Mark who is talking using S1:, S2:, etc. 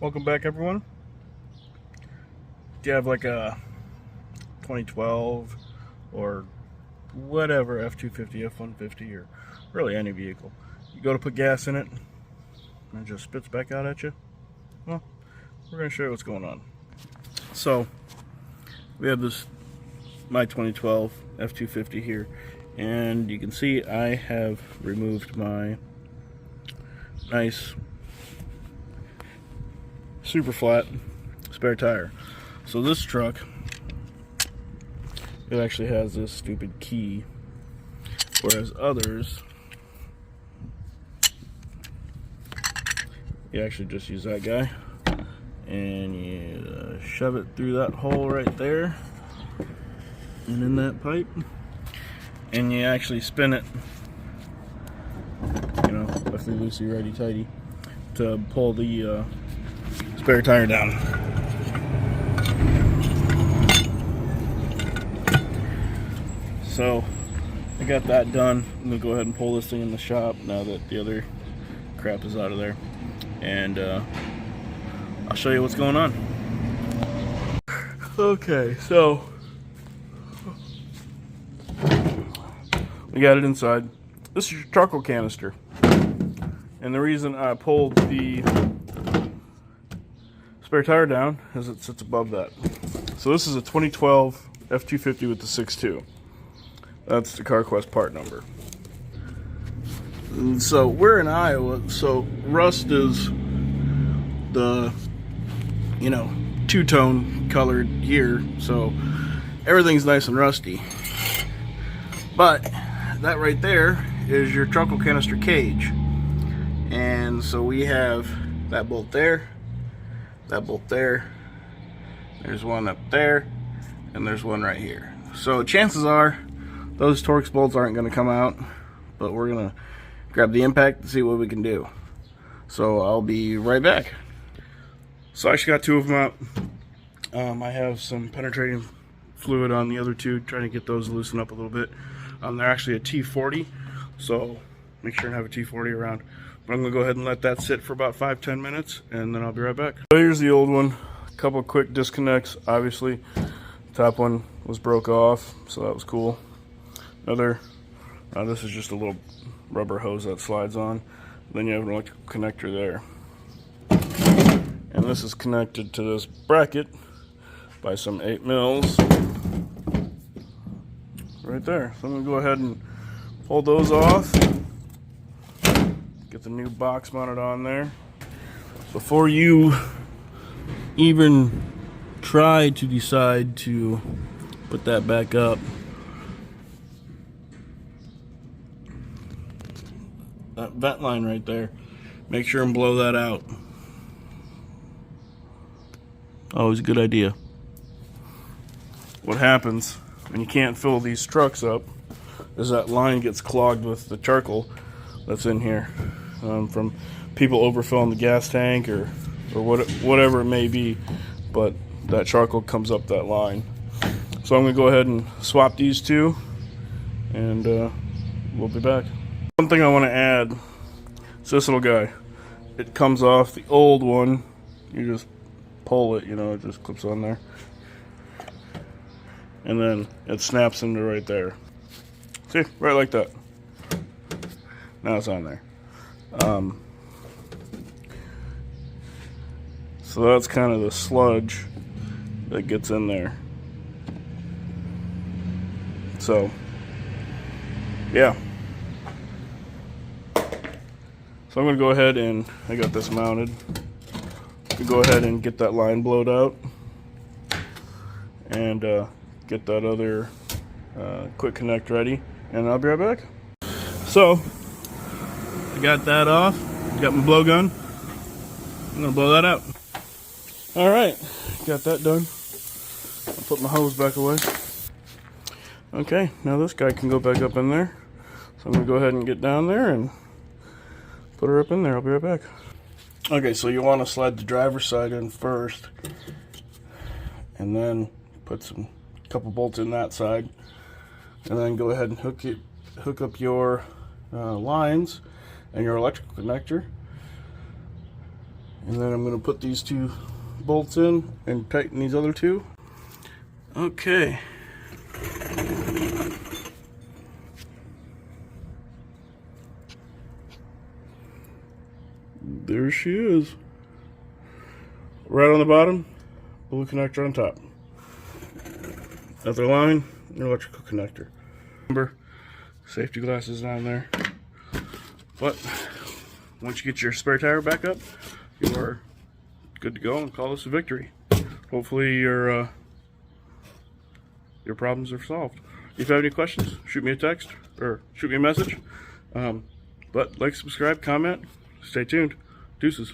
S1: Welcome back, everyone. Do you have like a 2012 or whatever F250, F150, or really any vehicle? You go to put gas in it and it just spits back out at you? Well, we're going to show you what's going on. So, we have my 2012 F250 here, and you can see I have removed my nice super flat spare tire. So this truck, it actually has this stupid key, whereas others, you actually just use that guy and you shove it through that hole right there and in that pipe, and you actually spin it, you know, lefty loosey righty tighty, to pull the spare tire down. So I got that done. I'm gonna go ahead and pull this thing in the shop now that the other crap is out of there, and I'll show you what's going on. Okay, so we got it inside. This is your charcoal canister, and the reason I pulled the spare tire down is it sits above that. So this is a 2012 F250 with the 6.2. That's the CarQuest part number. And so we're in Iowa, so rust is the, you know, two-tone colored here, so everything's nice and rusty. But that right there is your charcoal canister cage. And so we have that bolt there, that bolt there, there's one up there, and there's one right here. So chances are those Torx bolts aren't going to come out, but we're going to grab the impact and see what we can do. So I'll be right back. So I actually got two of them out. I have some penetrating fluid on the other two, trying to get those loosened up a little bit. They're actually a T40, so make sure and have a T40 around. But I'm going to go ahead and let that sit for about 5-10 minutes, and then I'll be right back. So here's the old one. A couple quick disconnects, obviously. Top one was broke off, so that was cool. This is just a little rubber hose that slides on. Then you have an electrical connector there. And this is connected to this bracket by some 8 mils right there. So I'm going to go ahead and pull those off. Get the new box mounted on there. Before you even try to decide to put that back up, that vent line right there, make sure and blow that out. Always a good idea. What happens when you can't fill these trucks up is that line gets clogged with the charcoal that's in here, from people overfilling the gas tank or whatever it may be, but that charcoal comes up that line. So I'm going to go ahead and swap these two, and we'll be back. One thing I want to add is this little guy. It comes off the old one. You just pull it, you know, it just clips on there, and then it snaps into right there. See, right like that. Now it's on there. So that's kind of the sludge that gets in there. So yeah, so I'm going to go ahead and I got this mounted. Go ahead and get that line blowed out, and get that other quick connect ready, and I'll be right back. So I got that off, got my blowgun. I'm gonna blow that out. Alright, got that done. I'll put my hose back away. Okay, now this guy can go back up in there, so I'm gonna go ahead and get down there and put her up in there. I'll be right back. Okay, so you want to slide the driver's side in first, and then put a couple bolts in that side, and then go ahead and hook up your lines and your electrical connector, And then I'm going to put these 2 bolts in and tighten these other 2. Okay. There she is. Right on the bottom, blue connector on top. Other line, your electrical connector. Remember, safety glasses down there. But once you get your spare tire back up, you are good to go and call this a victory. Hopefully your problems are solved. If you have any questions, shoot me a text or shoot me a message. But like, subscribe, comment, stay tuned. Deuces.